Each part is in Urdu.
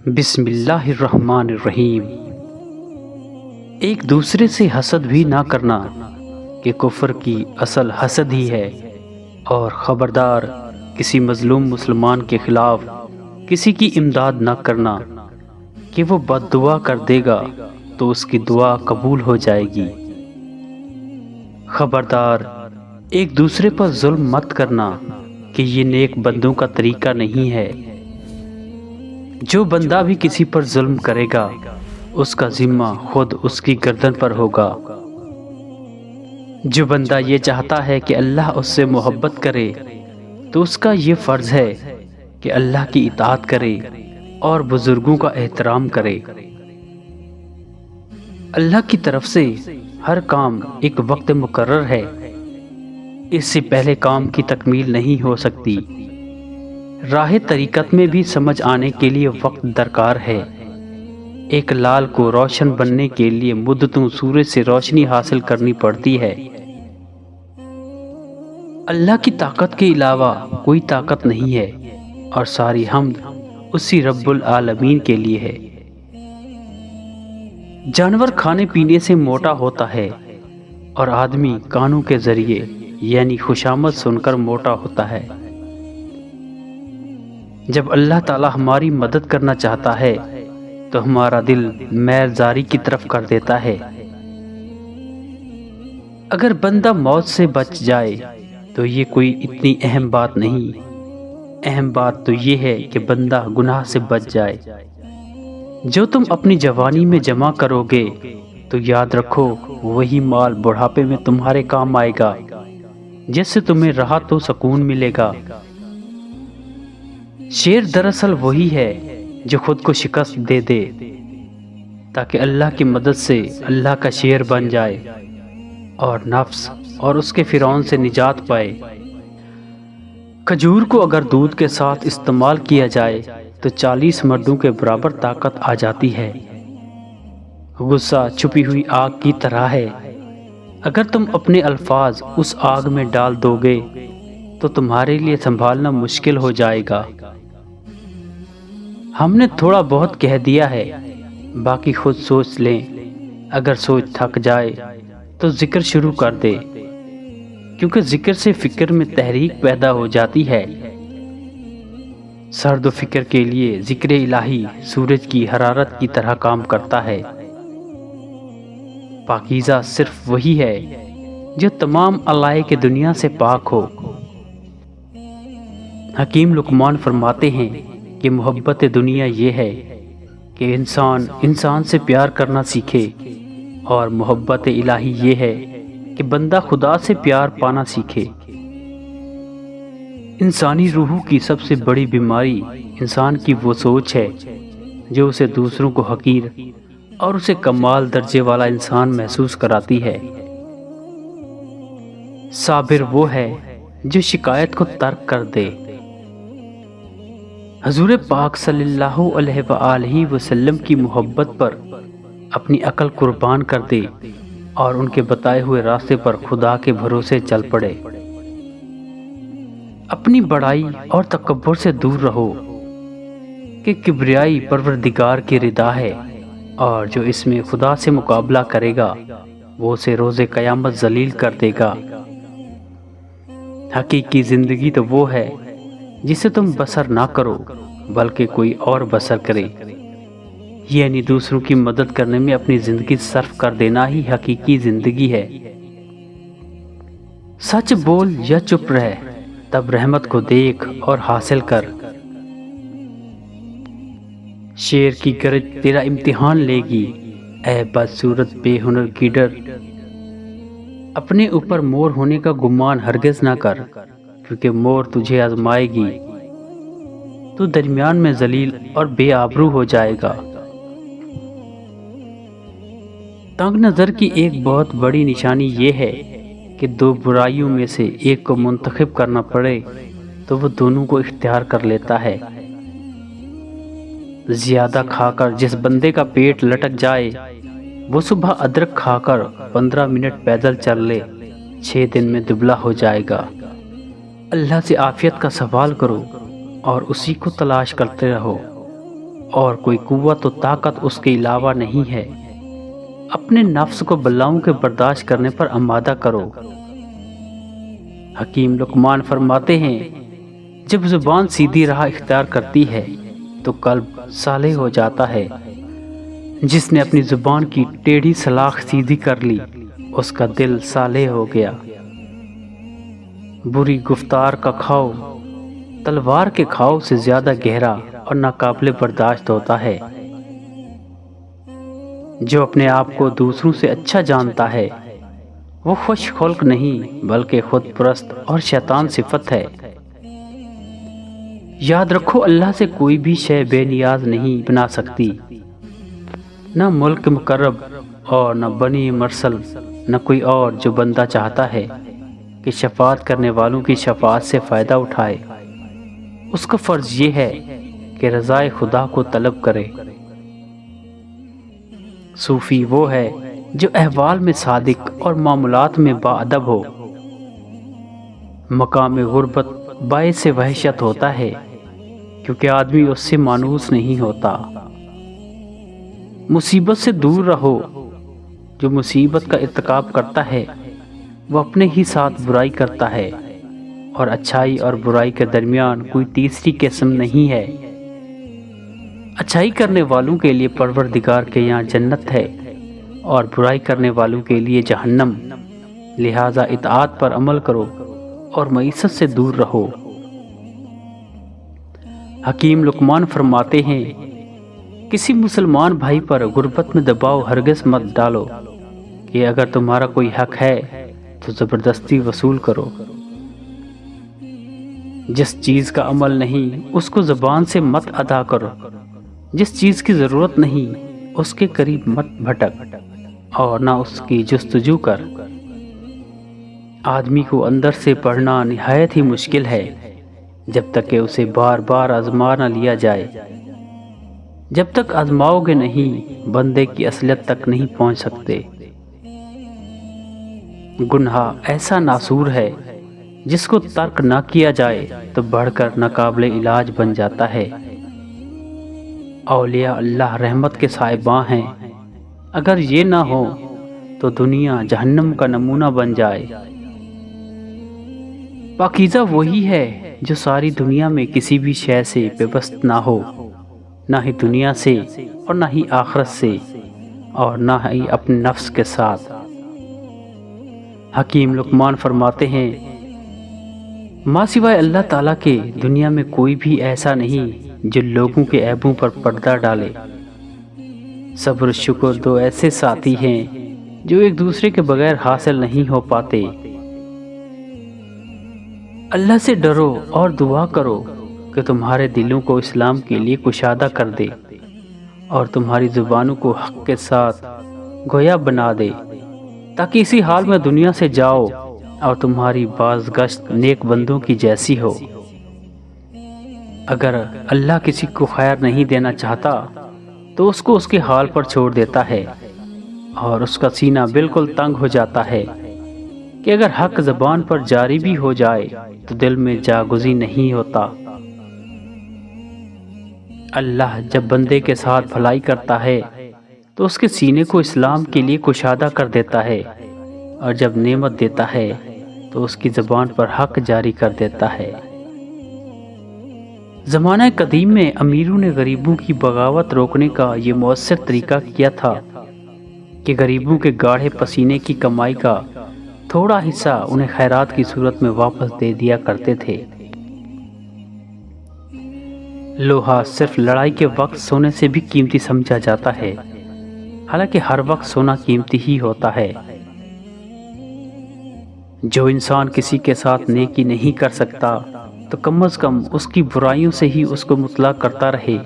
بسم اللہ الرحمن الرحیم۔ ایک دوسرے سے حسد بھی نہ کرنا کہ کفر کی اصل حسد ہی ہے، اور خبردار کسی مظلوم مسلمان کے خلاف کسی کی امداد نہ کرنا کہ وہ بد دعا کر دے گا تو اس کی دعا قبول ہو جائے گی۔ خبردار ایک دوسرے پر ظلم مت کرنا کہ یہ نیک بندوں کا طریقہ نہیں ہے۔ جو بندہ بھی کسی پر ظلم کرے گا اس کا ذمہ خود اس کی گردن پر ہوگا۔ جو بندہ یہ چاہتا ہے کہ اللہ اس سے محبت کرے تو اس کا یہ فرض ہے کہ اللہ کی اطاعت کرے اور بزرگوں کا احترام کرے۔ اللہ کی طرف سے ہر کام ایک وقت مقرر ہے، اس سے پہلے کام کی تکمیل نہیں ہو سکتی۔ راہ طریقت میں بھی سمجھ آنے کے لیے وقت درکار ہے۔ ایک لال کو روشن بننے کے لیے مدتوں سورج سے روشنی حاصل کرنی پڑتی ہے۔ اللہ کی طاقت کے علاوہ کوئی طاقت نہیں ہے، اور ساری حمد اسی رب العالمین کے لیے ہے۔ جانور کھانے پینے سے موٹا ہوتا ہے اور آدمی کانوں کے ذریعے یعنی خوشامد سن کر موٹا ہوتا ہے۔ جب اللہ تعالی ہماری مدد کرنا چاہتا ہے تو ہمارا دل میل زاری کی طرف کر دیتا ہے۔ اگر بندہ موت سے بچ جائے تو یہ کوئی اتنی اہم بات نہیں، اہم بات تو یہ ہے کہ بندہ گناہ سے بچ جائے۔ جو تم اپنی جوانی میں جمع کرو گے تو یاد رکھو وہی مال بڑھاپے میں تمہارے کام آئے گا، جس سے تمہیں راحت و سکون ملے گا۔ شیر دراصل وہی ہے جو خود کو شکست دے دے تاکہ اللہ کی مدد سے اللہ کا شیر بن جائے اور نفس اور اس کے فرعون سے نجات پائے۔ کھجور کو اگر دودھ کے ساتھ استعمال کیا جائے تو 40 مردوں کے برابر طاقت آ جاتی ہے۔ غصہ چھپی ہوئی آگ کی طرح ہے، اگر تم اپنے الفاظ اس آگ میں ڈال دو گے تو تمہارے لیے سنبھالنا مشکل ہو جائے گا۔ ہم نے تھوڑا بہت کہہ دیا ہے، باقی خود سوچ لیں۔ اگر سوچ تھک جائے تو ذکر شروع کر دے، کیونکہ ذکر سے فکر میں تحریک پیدا ہو جاتی ہے۔ سرد و فکر کے لیے ذکر الہی سورج کی حرارت کی طرح کام کرتا ہے۔ پاکیزہ صرف وہی ہے جو تمام علائق دنیا سے پاک ہو۔ حکیم لقمان فرماتے ہیں کہ محبت دنیا یہ ہے کہ انسان سے پیار کرنا سیکھے، اور محبت الہی یہ ہے کہ بندہ خدا سے پیار پانا سیکھے۔ انسانی روح کی سب سے بڑی بیماری انسان کی وہ سوچ ہے جو اسے دوسروں کو حقیر اور اسے کمال درجے والا انسان محسوس کراتی ہے۔ صابر وہ ہے جو شکایت کو ترک کر دے۔ حضور پاک صلی اللہ علیہ وآلہ وسلم کی محبت پر اپنی عقل قربان کر دے اور ان کے بتائے ہوئے راستے پر خدا کے بھروسے چل پڑے۔ اپنی بڑائی اور تکبر سے دور رہو کہ کبریائی پروردگار کی رضا ہے، اور جو اس میں خدا سے مقابلہ کرے گا وہ اسے روز قیامت ذلیل کر دے گا۔ حقیقی زندگی تو وہ ہے جسے تم بسر نہ کرو بلکہ کوئی اور بسر کرے، یعنی دوسروں کی مدد کرنے میں اپنی زندگی صرف کر دینا ہی حقیقی زندگی ہے۔ سچ بول یا چپ رہ، تب رحمت کو دیکھ اور حاصل کر۔ شیر کی گرج تیرا امتحان لے گی، اے بدصورت بے ہنر گیڈر۔ اپنے اوپر مور ہونے کا گمان ہرگز نہ کر، کیونکہ مور تجھے آزمائے گی، تو درمیان میں ذلیل اور بے آبرو ہو جائے گا۔ تنگ نظر کی ایک بہت بڑی نشانی یہ ہے کہ دو برائیوں میں سے ایک کو منتخب کرنا پڑے تو وہ دونوں کو اختیار کر لیتا ہے۔ زیادہ کھا کر جس بندے کا پیٹ لٹک جائے وہ صبح ادرک کھا کر 15 منٹ پیدل چل لے، 6 دن میں دبلا ہو جائے گا۔ اللہ سے عافیت کا سوال کرو اور اسی کو تلاش کرتے رہو۔ اور کوئی قوت و طاقت اس کے علاوہ نہیں ہے۔ اپنے نفس کو بلاؤں کے برداشت کرنے پر آمادہ کرو۔ حکیم لقمان فرماتے ہیں، جب زبان سیدھی راہ اختیار کرتی ہے تو قلب صالح ہو جاتا ہے۔ جس نے اپنی زبان کی ٹیڑھی سلاخ سیدھی کر لی، اس کا دل صالح ہو گیا۔ بری گفتار کا کھاؤ تلوار کے کھاؤ سے زیادہ گہرا اور ناقابل برداشت ہوتا ہے۔ جو اپنے آپ کو دوسروں سے اچھا جانتا ہے وہ خوش خلق نہیں بلکہ خود پرست اور شیطان صفت ہے۔ یاد رکھو، اللہ سے کوئی بھی شے بے نیاز نہیں بنا سکتی، نہ ملک مقرب اور نہ بنی مرسل، نہ کوئی اور جو بندہ چاہتا ہے کہ شفاعت کرنے والوں کی شفاعت سے فائدہ اٹھائے۔ اس کا فرض یہ ہے کہ رضائے خدا کو طلب کرے۔ صوفی وہ ہے جو احوال میں صادق اور معاملات میں باادب ہو۔ مقام غربت باعث وحشت ہوتا ہے کیونکہ آدمی اس سے مانوس نہیں ہوتا۔ مصیبت سے دور رہو، جو مصیبت کا ارتکاب کرتا ہے وہ اپنے ہی ساتھ برائی کرتا ہے، اور اچھائی اور برائی کے درمیان کوئی تیسری قسم نہیں ہے۔ اچھائی کرنے والوں کے لیے پروردگار کے یہاں جنت ہے اور برائی کرنے والوں کے لیے جہنم، لہذا اطاعت پر عمل کرو اور معیشت سے دور رہو۔ حکیم لقمان فرماتے ہیں، کسی مسلمان بھائی پر غربت میں دباؤ ہرگز مت ڈالو کہ اگر تمہارا کوئی حق ہے تو زبردستی وصول کرو۔ جس چیز کا عمل نہیں اس کو زبان سے مت ادا کرو، جس چیز کی ضرورت نہیں اس کے قریب مت بھٹک اور نہ اس کی جستجو کر۔ آدمی کو اندر سے پڑھنا نہایت ہی مشکل ہے جب تک کہ اسے بار بار آزما نہ لیا جائے۔ جب تک آزماؤ گے نہیں، بندے کی اصلیت تک نہیں پہنچ سکتے۔ گناہ ایسا ناسور ہے جس کو ترک نہ کیا جائے تو بڑھ کر ناقابل علاج بن جاتا ہے۔ اولیاء اللہ رحمت کے صاحباں ہیں، اگر یہ نہ ہو تو دنیا جہنم کا نمونہ بن جائے۔ پاکیزہ وہی ہے جو ساری دنیا میں کسی بھی شے سے پیوست نہ ہو، نہ ہی دنیا سے اور نہ ہی آخرت سے اور نہ ہی اپنے نفس کے ساتھ۔ حکیم لقمان فرماتے ہیں، ماں سوائے اللہ تعالیٰ کے دنیا میں کوئی بھی ایسا نہیں جو لوگوں کے عیبوں پر پردہ ڈالے۔ صبر و شکر دو ایسے ساتھی ہیں جو ایک دوسرے کے بغیر حاصل نہیں ہو پاتے۔ اللہ سے ڈرو اور دعا کرو کہ تمہارے دلوں کو اسلام کے لیے کشادہ کر دے اور تمہاری زبانوں کو حق کے ساتھ گویا بنا دے، تاکہ اسی حال میں دنیا سے جاؤ اور تمہاری بازگشت نیک بندوں کی جیسی ہو۔ اگر اللہ کسی کو خیر نہیں دینا چاہتا تو اس کو اس کے حال پر چھوڑ دیتا ہے، اور اس کا سینہ بالکل تنگ ہو جاتا ہے کہ اگر حق زبان پر جاری بھی ہو جائے تو دل میں جاگزی نہیں ہوتا۔ اللہ جب بندے کے ساتھ بھلائی کرتا ہے تو اس کے سینے کو اسلام کے لیے کشادہ کر دیتا ہے، اور جب نعمت دیتا ہے تو اس کی زبان پر حق جاری کر دیتا ہے۔ زمانہ قدیم میں امیروں نے غریبوں کی بغاوت روکنے کا یہ مؤثر طریقہ کیا تھا کہ غریبوں کے گاڑھے پسینے کی کمائی کا تھوڑا حصہ انہیں خیرات کی صورت میں واپس دے دیا کرتے تھے۔ لوہا صرف لڑائی کے وقت سونے سے بھی قیمتی سمجھا جاتا ہے، حالانکہ ہر وقت سونا قیمتی ہی ہوتا ہے۔ جو انسان کسی کے ساتھ نیکی نہیں کر سکتا تو کم از کم اس کی برائیوں سے ہی اس کو مطلع کرتا رہے،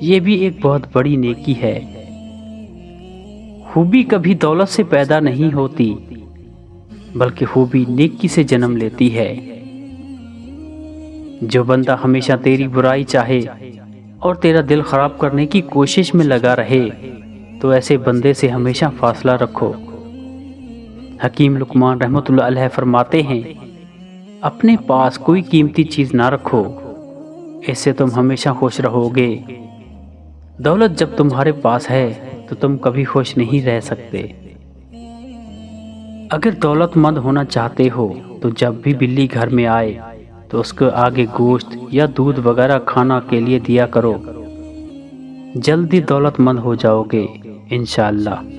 یہ بھی ایک بہت بڑی نیکی ہے۔ خوبی کبھی دولت سے پیدا نہیں ہوتی بلکہ خوبی نیکی سے جنم لیتی ہے۔ جو بندہ ہمیشہ تیری برائی چاہے اور تیرا دل خراب کرنے کی کوشش میں لگا رہے تو ایسے بندے سے ہمیشہ فاصلہ رکھو۔ حکیم لقمان رحمۃ اللہ علیہ فرماتے ہیں، اپنے پاس کوئی قیمتی چیز نہ رکھو، اس سے تم ہمیشہ خوش رہو گے دولت جب تمہارے پاس ہے تو تم کبھی خوش نہیں رہ سکتے۔ اگر دولت مند ہونا چاہتے ہو تو جب بھی بلی گھر میں آئے تو اس کو آگے گوشت یا دودھ وغیرہ کھانا کے لیے دیا کرو، جلدی دولت مند ہو جاؤ گے انشاءاللہ۔